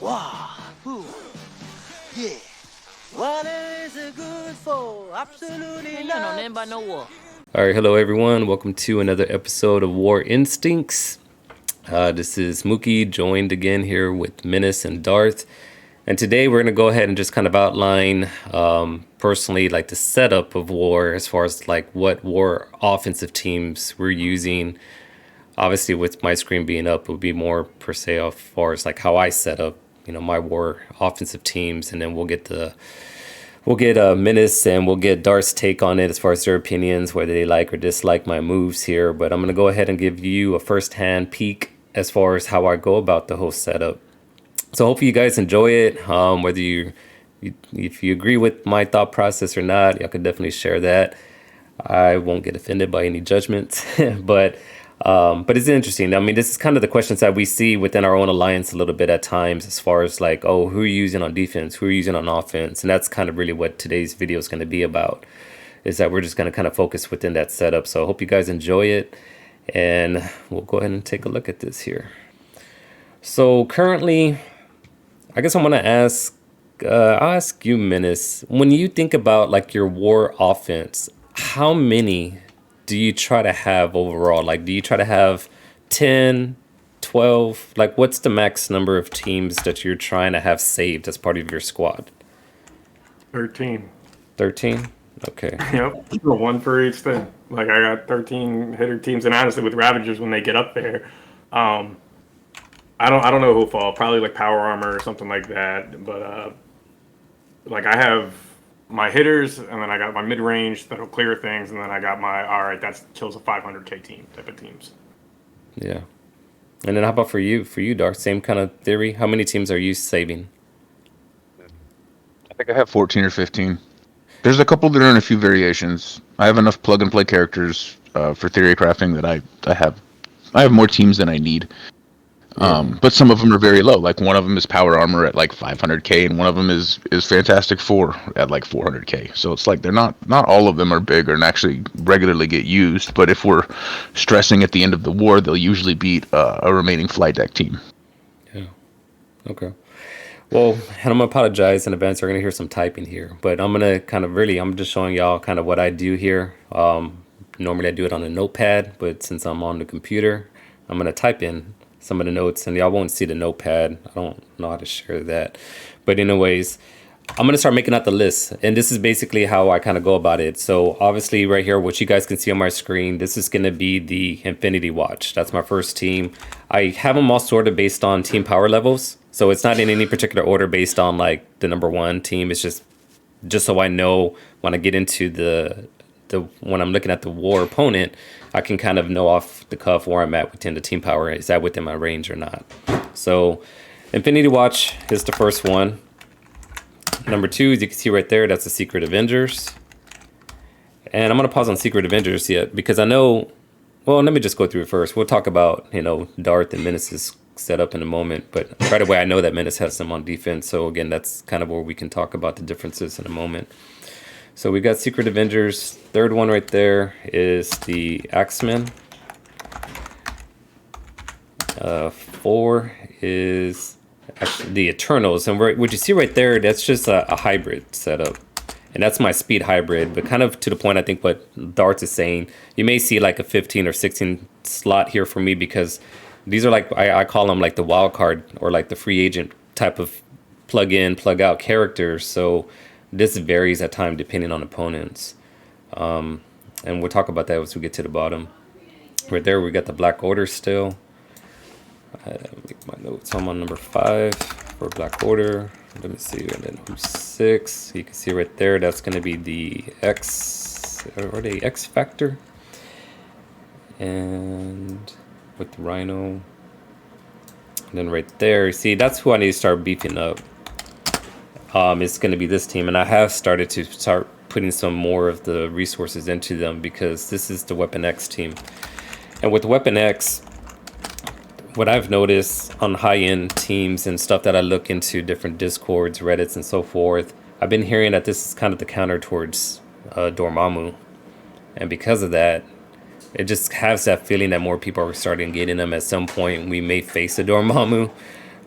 Wow. Ooh. Yeah. What is it good for? Absolutely Man, you not. don't know nothing about no war. All right, hello everyone. Welcome to another episode of War Instincts. This is Mookie, joined again here with Menace and Darth. And today we're going to go ahead and just kind of outline personally like the setup of war as far as like what war offensive teams we're using. Obviously, with my screen being up, it would be more per se as far as like how I set up, my war offensive teams, and then we'll get Menace and we'll get Darth's take on it as far as their opinions, whether they like or dislike my moves here. But I'm going to go ahead and give you a first-hand peek as far as how I go about the whole setup. So hopefully you guys enjoy it. If you agree with my thought process or not, y'all can definitely share that. I won't get offended by any judgments, but it's interesting. I mean, this is kind of the questions that we see within our own alliance a little bit at times, as far as like, oh, who are you using on defense? Who are you using on offense? And that's kind of really what today's video is going to be about, is that we're just going to kind of focus within that setup. So I hope you guys enjoy it, and we'll go ahead and take a look at this here. So currently, I guess I'm going to I'll ask you, Menace, when you think about like your war offense, how many do you try to have overall? Like, do you try to have 10, 12? Like, what's the max number of teams that you're trying to have saved as part of your squad? 13. 13? Okay. Yep. One for each thing. Like, I got 13 hitter teams, and honestly, with Ravagers, when they get up there, I don't know who'll fall. Probably like Power Armor or something like that. But like I have my hitters, and then I got my mid range that'll clear things, and then I got my that kills a 500k team type of teams. Yeah. And then how about for you, Darth? Same kind of theory. How many teams are you saving? I think I have 14 or 15. There's a couple that are in a few variations. I have enough plug and play characters for theory crafting that I have more teams than I need. But some of them are very low. Like one of them is Power Armor at like 500k, and one of them is Fantastic Four at like 400k. So it's like they're not all of them are big and actually regularly get used. But if we're stressing at the end of the war, they'll usually beat a remaining flight deck team. Yeah. Okay. Well, and I'm gonna apologize in advance. We're gonna hear some typing here, but I'm gonna I'm just showing y'all kind of what I do here. Normally I do it on a notepad, but since I'm on the computer, I'm gonna type in some of the notes, and y'all won't see the notepad. I don't know how to share that. But anyways, I'm going to start making out the list. And this is basically how I kind of go about it. So obviously right here, what you guys can see on my screen, this is going to be the Infinity Watch. That's my first team. I have them all sorted based on team power levels. So it's not in any particular order based on like the number one team. It's just so I know when I get into when I'm looking at the war opponent, I can kind of know off the cuff where I'm at within the team power. Is that within my range or not? So Infinity Watch is the first one. Number two, as you can see right there, that's the Secret Avengers. And I'm going to pause on Secret Avengers yet because I know, well, let me just go through it first. We'll talk about, Darth and Menace's setup in a moment. But right away, I know that Menace has some on defense. So again, that's kind of where we can talk about the differences in a moment. So we got Secret Avengers. Third one right there is the XMen. 4 is actually the Eternals. And what you see right there, that's just a hybrid setup. And that's my speed hybrid. But kind of to the point, I think what Darth is saying, you may see like a 15 or 16 slot here for me because these are like, I call them like the wild card or like the free agent type of plug in, plug out characters. So this varies at time depending on opponents. And we'll talk about that as we get to the bottom. Right there, we got the Black Order still. Make my notes. I'm on number 5 for Black Order. Let me see. And then who's 6? You can see right there, that's going to be the X Factor. And with the Rhino. And then right there, you see, that's who I need to start beefing up. It's going to be this team, and I have started to start putting some more of the resources into them because this is the Weapon X team. And with Weapon X, what I've noticed on high-end teams and stuff that I look into different Discords, Reddits, and so forth, I've been hearing that this is kind of the counter towards Dormammu. And because of that, it just has that feeling that more people are starting getting them at some point. We may face a Dormammu.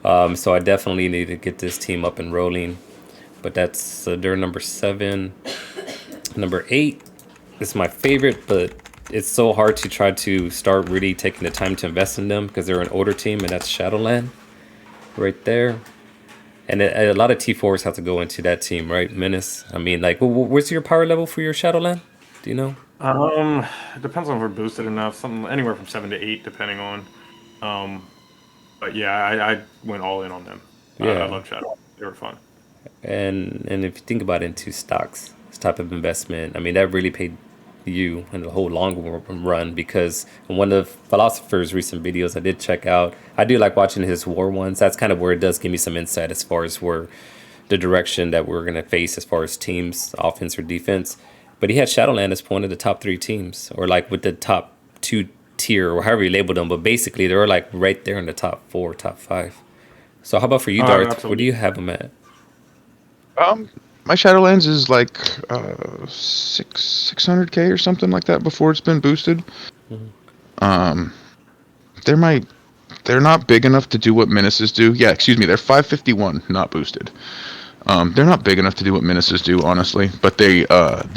So I definitely need to get this team up and rolling. But that's they're number 7. Number 8 is my favorite, but it's so hard to try to start really taking the time to invest in them because they're an older team, and that's Shadowland right there. And a lot of T4s have to go into that team, right? Menace. I mean, like, what's your power level for your Shadowland? Do you know? It depends on if we're boosted enough. Something anywhere from 7 to 8, depending on. But yeah, I went all in on them. I love Shadow. They were fun. And if you think about it into stocks, this type of investment, I mean, that really paid you in the whole long run, because in one of Philosopher's recent videos I did check out, I do like watching his war ones. That's kind of where it does give me some insight as far as where the direction that we're going to face as far as teams, offense or defense. But he had Shadowland as one of the top 3 teams, or like with the top 2 tier, or however you labeled them. But basically, they were like right there in the top 4, top 5. So how about for you, Darth? Absolutely. Where do you have them at? My Shadowlands is like 600k or something like that before it's been boosted. They're not big enough to do what Menaces do. Yeah, excuse me, they're 551, not boosted. They're not big enough to do what Menaces do, honestly, but they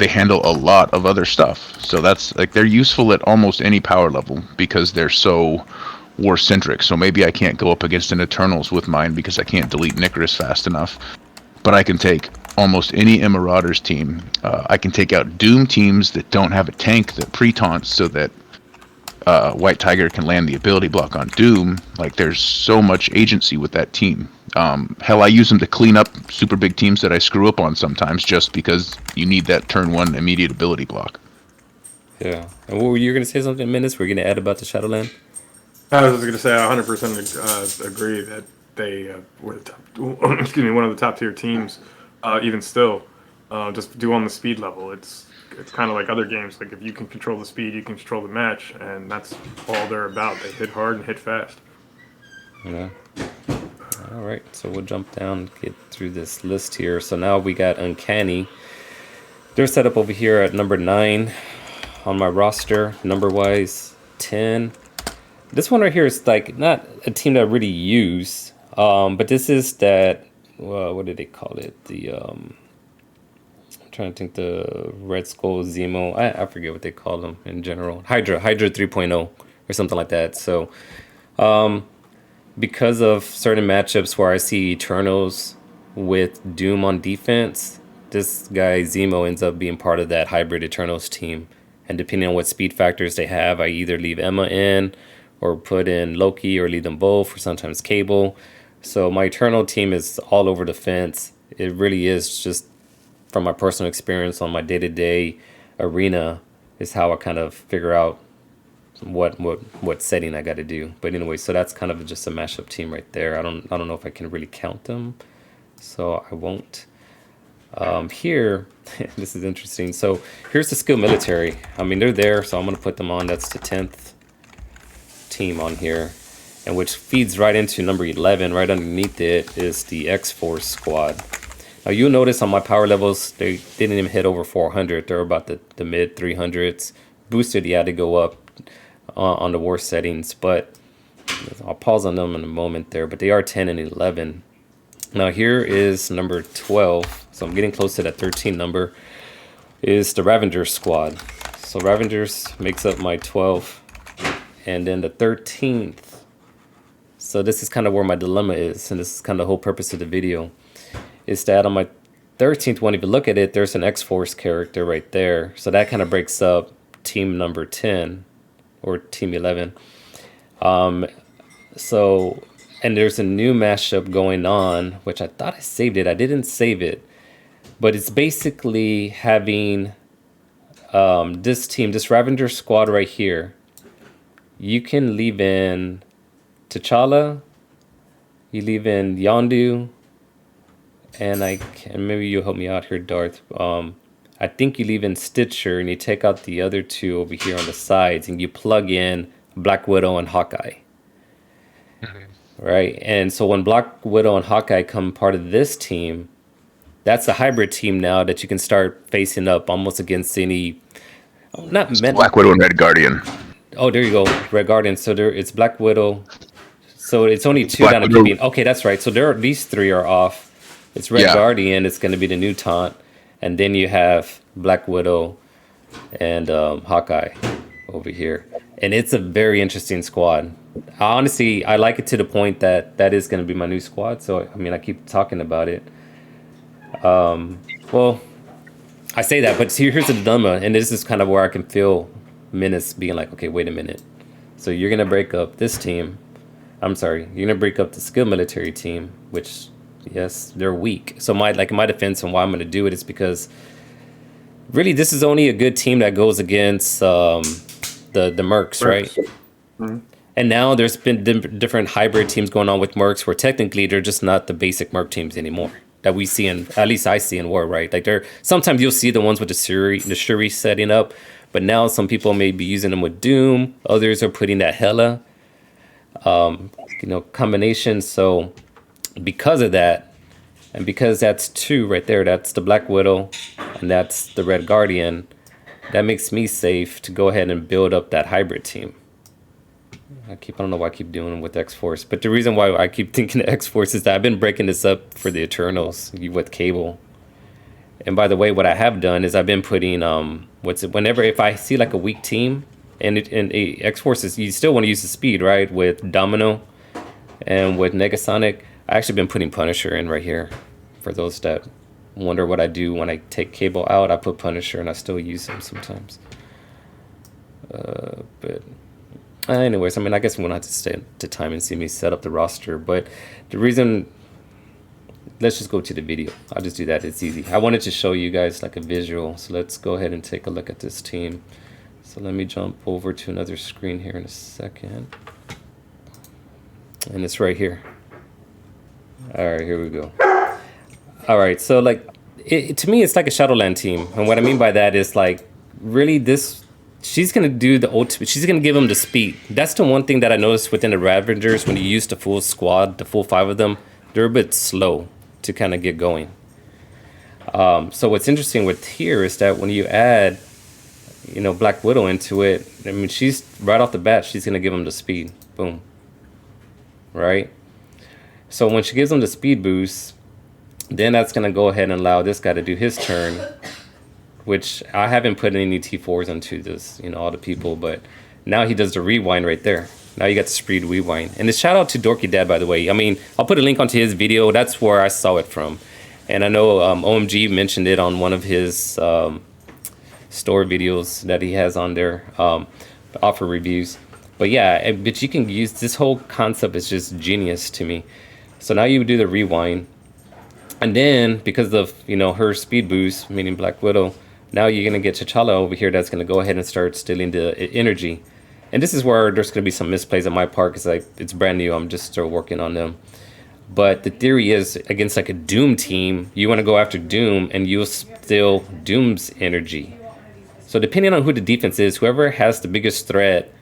handle a lot of other stuff. So that's like they're useful at almost any power level because they're so war centric. So maybe I can't go up against an Eternals with mine because I can't delete Nicaris fast enough. But I can take almost any Marauders team. I can take out Doom teams that don't have a tank that pre-taunts so that White Tiger can land the ability block on Doom. Like, there's so much agency with that team. Hell, I use them to clean up super big teams that I screw up on sometimes just because you need that turn 1 immediate ability block. Yeah. And what were you going to say something, Menace? We're going to add about the Shadowland? I was going to say I 100% agree that they were the top, excuse me, one of the top tier teams. Even still, just do on the speed level. It's kind of like other games. Like if you can control the speed, you can control the match, and that's all they're about. They hit hard and hit fast. Yeah. All right. So we'll jump down and get through this list here. So now we got Uncanny. They're set up over here at number 9 on my roster, number wise 10. This one right here is like not a team that I really use. But this is that, what did they call it? I'm trying to think, the Red Skull Zemo. I forget what they call them in general. Hydra 3.0 or something like that. So because of certain matchups where I see Eternals with Doom on defense, this guy Zemo ends up being part of that hybrid Eternals team. And depending on what speed factors they have, I either leave Emma in or put in Loki, or leave them both, or sometimes Cable. So my Eternal team is all over the fence. It really is just from my personal experience on my day-to-day arena is how I kind of figure out what setting I got to do. But anyway, so that's kind of just a mashup team right there. I don't know if I can really count them, so I won't. Here, this is interesting. So here's the skill military. I mean, they're there, so I'm gonna put them on. That's the 10th team on here. And which feeds right into number 11. Right underneath it is the XForce squad. Now you'll notice on my power levels, they didn't even hit over 400. They're about the mid 300s. Boosted, yeah, they go up on the war settings, but I'll pause on them in a moment there. But they are 10 and 11. Now here is number 12. So I'm getting close to that 13 number. Is the Ravagers squad. So Ravagers makes up my 12. And then the 13th. So this is kind of where my dilemma is, and this is kind of the whole purpose of the video, is that on my 13th one, if you look at it, there's an XForce character right there. So that kind of breaks up team number 10 or team 11. So, and there's a new mashup going on, which I thought I saved it. I didn't save it, but it's basically having this team, this Ravager squad right here. You can leave in T'Challa, you leave in Yondu, and maybe you'll help me out here, Darth. I think you leave in Stitcher, and you take out the other two over here on the sides, and you plug in Black Widow and Hawkeye. Right? And so when Black Widow and Hawkeye come part of this team, that's a hybrid team now that you can start facing up almost against any... Black Widow and Red Guardian. Oh, there you go, Red Guardian. So it's Black Widow, So it's only two Black that I'm Widow. keeping. Okay, that's right. So these three are off. It's Red Yeah. Guardian. It's going to be the new taunt, and then you have Black Widow and Hawkeye over here, and it's a very interesting squad. Honestly, I like it to the point that that is going to be my new squad. So I mean, I keep talking about it. Well, I say that, but here's the dilemma, and this is kind of where I can feel Menace being like, okay, wait a minute. So you're gonna break up this team. I'm sorry, you're gonna break up the skilled military team, which yes, they're weak. So my defense and why I'm gonna do it is because really this is only a good team that goes against the Mercs, right? Mm-hmm. And now there's been different hybrid teams going on with Mercs where technically they're just not the basic Merc teams anymore that we see in, at least I see in War, right? Like they're, sometimes you'll see the ones with the Shuri setting up, but now some people may be using them with Doom. Others are putting that Hela, combination. So because of that, and because that's two right there, that's the Black Widow and that's the Red Guardian, that makes me safe to go ahead and build up that hybrid team. I don't know why I keep doing it with XForce, but the reason why I keep thinking of XForce is that I've been breaking this up for the Eternals with Cable. And by the way, what I have done is I've been putting whenever if I see like a weak team and XForce is, you still want to use the speed, right? With Domino and with Negasonic, I actually been putting Punisher in right here. For those that wonder what I do when I take Cable out, I put Punisher and I still use him sometimes. But anyways, I mean, I guess we won't have to stay to time and see me set up the roster. But the reason, let's just go to the video. I'll just do that. It's easy. I wanted to show you guys like a visual. So let's go ahead and take a look at this team. So let me jump over to another screen here in a second. And it's right here. All right, here we go. All right, so like, to me, it's like a Shadowland team. And what I mean by that is like, really this... She's going to do the ultimate. She's going to give them the speed. That's the one thing that I noticed within the Ravagers when you use the full squad, the full 5 of them, they're a bit slow to kind of get going. So what's interesting with here is that when you add, Black Widow into it, I mean, she's right off the bat, she's going to give them the speed. Boom. Right? So when she gives them the speed boost, then that's going to go ahead and allow this guy to do his turn, which I haven't put any T4s into this, all the people, but now he does the rewind right there. Now you got the speed rewind. And shout out to Dorky Dad, by the way. I mean, I'll put a link onto his video. That's where I saw it from. And I know OMG mentioned it on one of his store videos that he has on there, offer reviews. But yeah, but you can use, this whole concept is just genius to me. So now you do the rewind. And then because of, her speed boost, meaning Black Widow, now you're going to get T'Challa over here that's going to go ahead and start stealing the energy. And this is where there's going to be some misplays on my part because it's brand new. I'm just still working on them. But the theory is against like a Doom team, you want to go after Doom and you'll steal Doom's energy. So depending on who the defense is, whoever has the biggest threat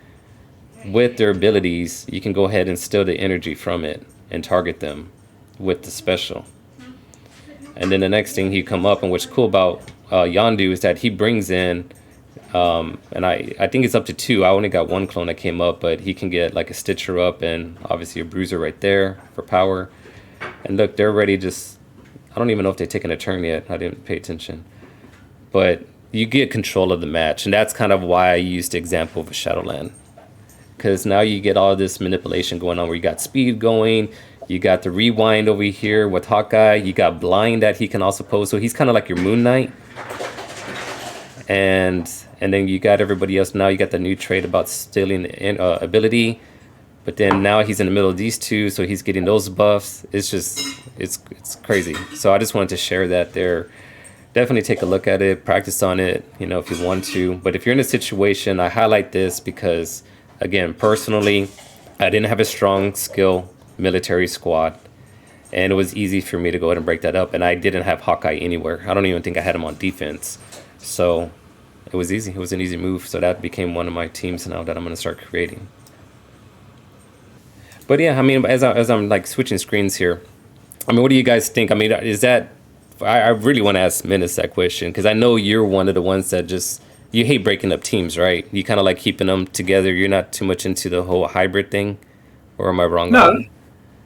with their abilities, you can go ahead and steal the energy from it and target them with the special. And then the next thing he come up, and what's cool about Yondu is that he brings in, and I think it's up to 2. I only got 1 clone that came up, but he can get like a Stitcher up and obviously a Bruiser right there for power. And look, they're already just, I don't even know if they've taken a turn yet. I didn't pay attention. But you get control of the match, and that's kind of why I used the example of a Shadowland. Because now you get all this manipulation going on where you got speed going, you got the rewind over here with Hawkeye, you got blind that he can also pose, so he's kind of like your Moon Knight. And then you got everybody else. Now you got the new trait about stealing ability, but then now he's in the middle of these two, so he's getting those buffs. It's just, it's crazy. So I just wanted to share that there. Definitely take a look at it, practice on it, if you want to. But if you're in a situation, I highlight this because, again, personally, I didn't have a strong skill military squad, and it was easy for me to go ahead and break that up, and I didn't have Hawkeye anywhere. I don't even think I had him on defense, so it was easy. It was an easy move, so that became one of my teams now that I'm going to start creating. But yeah, I mean, as I'm like switching screens here, I mean, what do you guys think? I mean, is that, I really want to ask Menace that question, because I know you're one of the ones that just, you hate breaking up teams, right? You kind of like keeping them together. You're not too much into the whole hybrid thing. Or am I wrong? No, On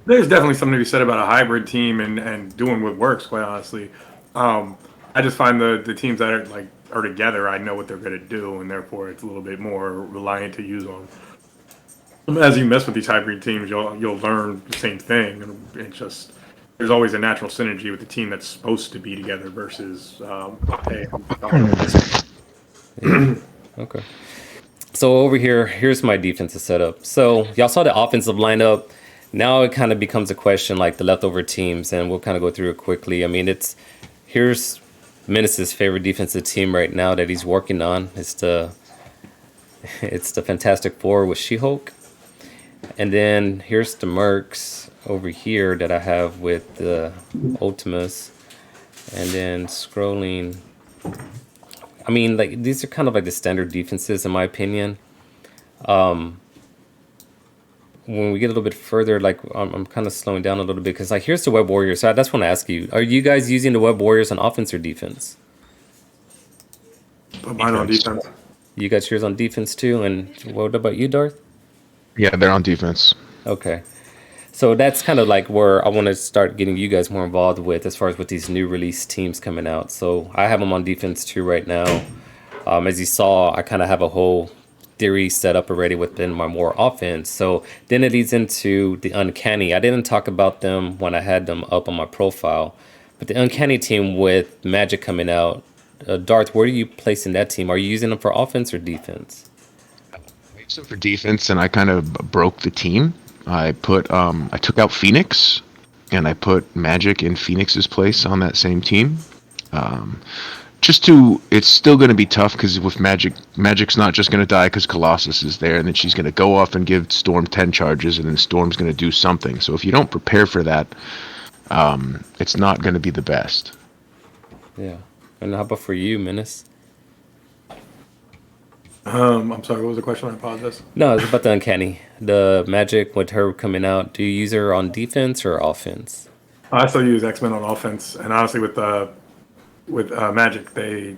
there's definitely something to be said about a hybrid team and doing what works. Quite honestly, I just find the teams that are together, I know what they're going to do, and therefore it's a little bit more reliant to use them. As you mess with these hybrid teams, you'll learn the same thing, and it's just there's always a natural synergy with the team that's supposed to be together versus hey, Okay. So over here, here's my defensive setup. So y'all saw the offensive lineup. Now it kind of becomes a question like the leftover teams, and we'll kind of go through it quickly. I mean, here's Menace's favorite defensive team right now that he's working on. It's the Fantastic Four with She-Hulk. And then here's the Mercs over here that I have with the Ultimus. And then scrolling, I mean, like these are kind of like the standard defenses in my opinion. When we get a little bit further, like I'm kind of slowing down a little bit because like here's the Web Warriors. So I just want to ask you: are you guys using the Web Warriors on offense or defense? put mine on defense. You got yours on defense too, and what about you, Darth? Yeah, they're on defense. Okay. So that's kind of like where I want to start getting you guys more involved with as far as with these new release teams coming out. So I have them on defense too right now. As you saw, I kind of have a whole theory set up already within my more offense. So then it leads into the Uncanny. I didn't talk about them when I had them up on my profile, but the Uncanny team with Magic coming out, Darth, where are you placing that team? Are you using them for offense or defense? I used them for defense, and I kind of broke the team. I took out Phoenix, and I put Magic in Phoenix's place on that same team. It's still going to be tough because with Magic's not just going to die because Colossus is there, and then she's going to go off and give Storm 10 charges, and then Storm's going to do something. So if you don't prepare for that, it's not going to be the best. Yeah. And how about for you, Menace? I'm sorry, what was the question? I apologize. No, it's about the Uncanny. The Magic with her coming out. Do you use her on defense or offense? I still use XMen on offense, and honestly, with Magic, they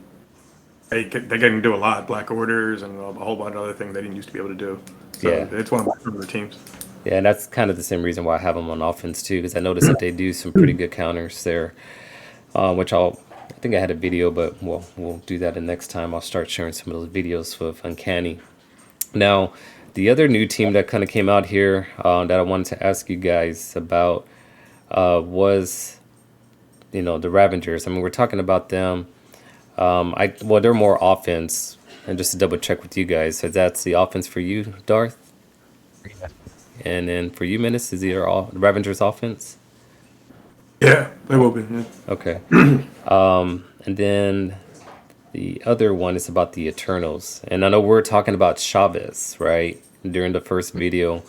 can do a lot. Black Orders and a whole bunch of other things they didn't used to be able to do. So Yeah. it's one of my favorite teams. Yeah, and that's kind of the same reason why I have them on offense too, because I noticed that they do some pretty good counters there, which I think I had a video, but we'll do that the next time. I'll start sharing some of those videos with Uncanny. Now, the other new team that kind of came out here that I wanted to ask you guys about was, the Ravagers. I mean, we're talking about them. They're more offense, and just to double check with you guys, so that's the offense for you, Darth. Yeah. And then for you, Menace, is either all Ravagers offense? Yeah, they will be. Yeah. Okay. And then the other one is about the Eternals. And I know we're talking about Chavez, right? During the first video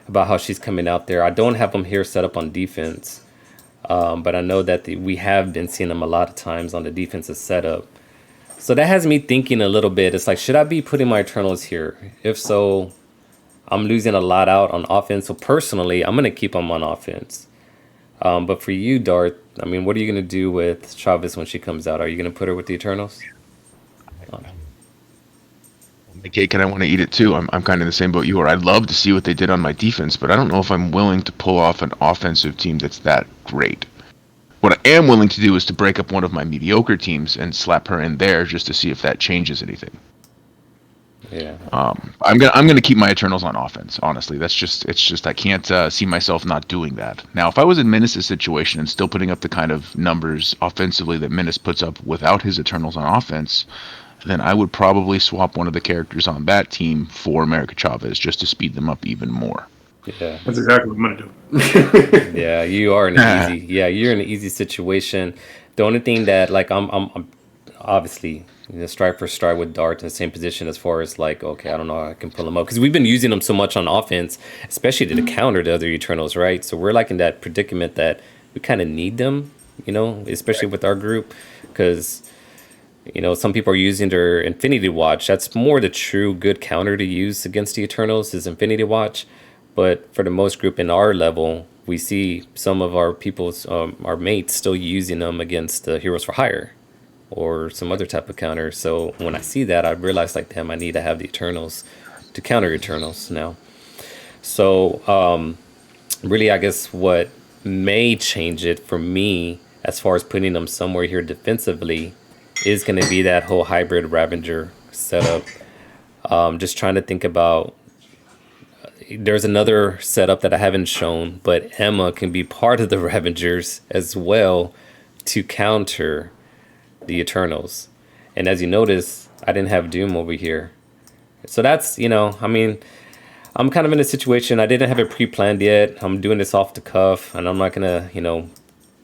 about how she's coming out there. I don't have them here set up on defense. But I know that we have been seeing them a lot of times on the defensive setup. So that has me thinking a little bit. It's like, should I be putting my Eternals here? If so, I'm losing a lot out on offense. So personally, I'm going to keep them on offense. But for you, Darth, I mean, what are you going to do with Chavez when she comes out? Are you going to put her with the Eternals? The cake, and I want to eat it too. I'm kind of in the same boat you are. I'd love to see what they did on my defense, but I don't know if I'm willing to pull off an offensive team that's that great. What I am willing to do is to break up one of my mediocre teams and slap her in there just to see if that changes anything. Yeah. I'm gonna keep my Eternals on offense. Honestly, it's just I can't see myself not doing that. Now, if I was in Menace's situation and still putting up the kind of numbers offensively that Menace puts up without his Eternals on offense, then I would probably swap one of the characters on that team for America Chavez just to speed them up even more. Yeah. That's exactly what I'm gonna do. Yeah, you're in an easy situation. The only thing that I'm obviously stride for stride with Darth in the same position as far as like, okay, I don't know how I can pull him up because we've been using them so much on offense, especially to counter the other Eternals, right? So we're like in that predicament that we kind of need them, especially with our group because some people are using their Infinity Watch. That's more the true good counter to use against the Eternals is Infinity Watch. But for the most group in our level, we see some of our people's, our mates still using them against the Heroes for Hire or some other type of counter. So when I see that, I realize like, damn, I need to have the Eternals to counter Eternals now. So really, I guess what may change it for me as far as putting them somewhere here defensively is going to be that whole hybrid Ravager setup. Just trying to think about, there's another setup that I haven't shown, but Emma can be part of the Ravagers as well to counter the Eternals. And as you notice, I didn't have Doom over here. So that's, I mean, I'm kind of in a situation, I didn't have it pre-planned yet. I'm doing this off the cuff, and I'm not going to,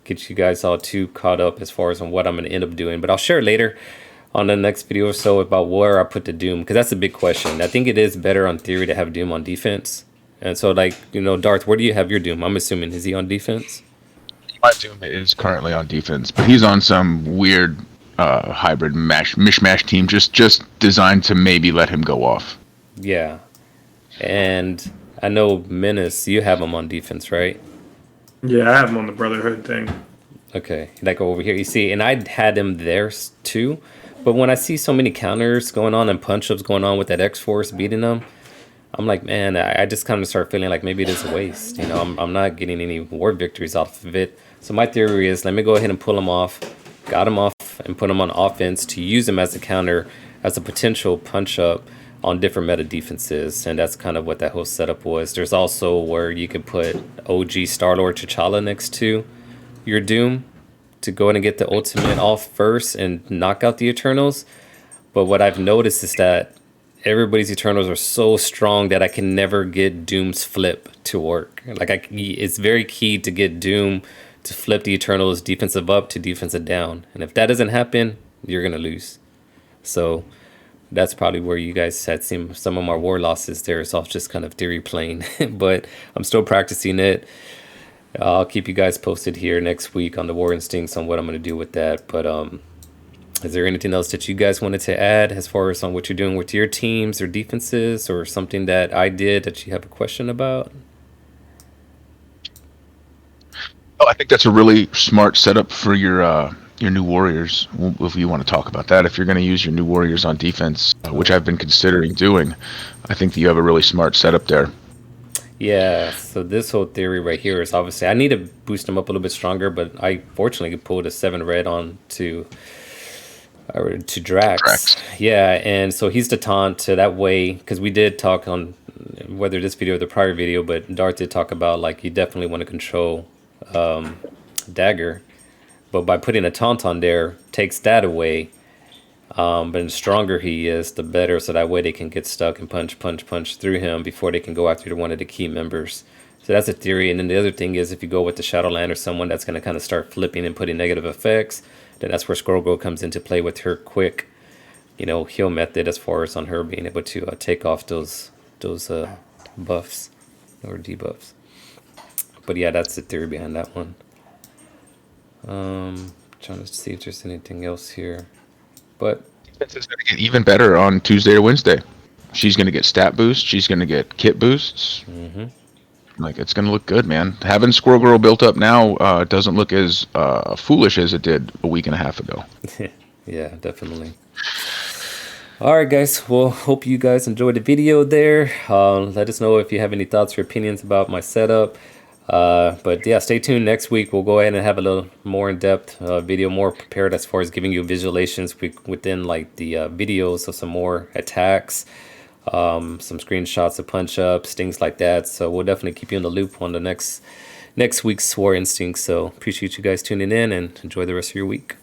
get you guys all too caught up as far as on what I'm going to end up doing. But I'll share later on the next video or so about where I put the Doom, because that's a big question. I think it is better on theory to have Doom on defense. And so, like, Darth, where do you have your Doom? I'm assuming, is he on defense? My Doom is currently on defense, but he's on some weird hybrid mishmash team just designed to maybe let him go off. Yeah. And I know Menace, you have him on defense, right? Yeah, I have him on the Brotherhood thing. Okay, like over here, you see, and I had him there too. But when I see so many counters going on and punch-ups going on with that X-Force beating them, I'm like, man, I just kind of start feeling like maybe it is a waste. I'm not getting any war victories off of it. So my theory is, let me go ahead and pull him off, got him off, and put him on offense to use him as a counter, as a potential punch-up on different meta defenses. And that's kind of what that whole setup was. There's also where you could put OG Star-Lord T'Challa next to your Doom to go in and get the ultimate off first and knock out the Eternals. But what I've noticed is that everybody's Eternals are so strong that I can never get Doom's flip to work. Like, it's very key to get Doom to flip the Eternals defensive up to defensive down. And if that doesn't happen, you're going to lose. So that's probably where you guys had seen some of my war losses there. It's all just kind of theory playing, but I'm still practicing it. I'll keep you guys posted here next week on the War Instincts on what I'm going to do with that. But is there anything else that you guys wanted to add as far as on what you're doing with your teams or defenses, or something that I did that you have a question about? Oh, I think that's a really smart setup for your new warriors. If you want to talk about that, if you're going to use your new warriors on defense, which I've been considering doing, I think that you have a really smart setup there. Yeah, so this whole theory right here is obviously I need to boost them up a little bit stronger, but I fortunately pulled a 7 red on to Drax. Yeah, and so he's the taunt to that way, because we did talk on whether this video or the prior video, but Darth did talk about like you definitely want to control Dagger, but by putting a taunt on there takes that away. But the stronger he is, the better, so that way they can get stuck and punch through him before they can go after one of the key members. So that's a theory. And then the other thing is, if you go with the Shadowland or someone that's going to kind of start flipping and putting negative effects, then that's where Squirrel Girl comes into play with her quick, heal method, as far as on her being able to take off those buffs or debuffs. But yeah, that's the theory behind that one. Trying to see if there's anything else here. But Defense is going to get even better on Tuesday or Wednesday. She's going to get stat boosts. She's going to get kit boosts. Like, it's going to look good, man. Having Squirrel Girl built up now doesn't look as foolish as it did a week and a half ago. Yeah, definitely. All right, guys. Well, hope you guys enjoyed the video there. Let us know if you have any thoughts or opinions about my setup. But yeah, stay tuned. Next week we'll go ahead and have a little more in-depth video, more prepared as far as giving you visualizations within like the videos of some more attacks, some screenshots of punch-ups, things like that. So we'll definitely keep you in the loop on the next week's War Instincts. So appreciate you guys tuning in, and enjoy the rest of your week.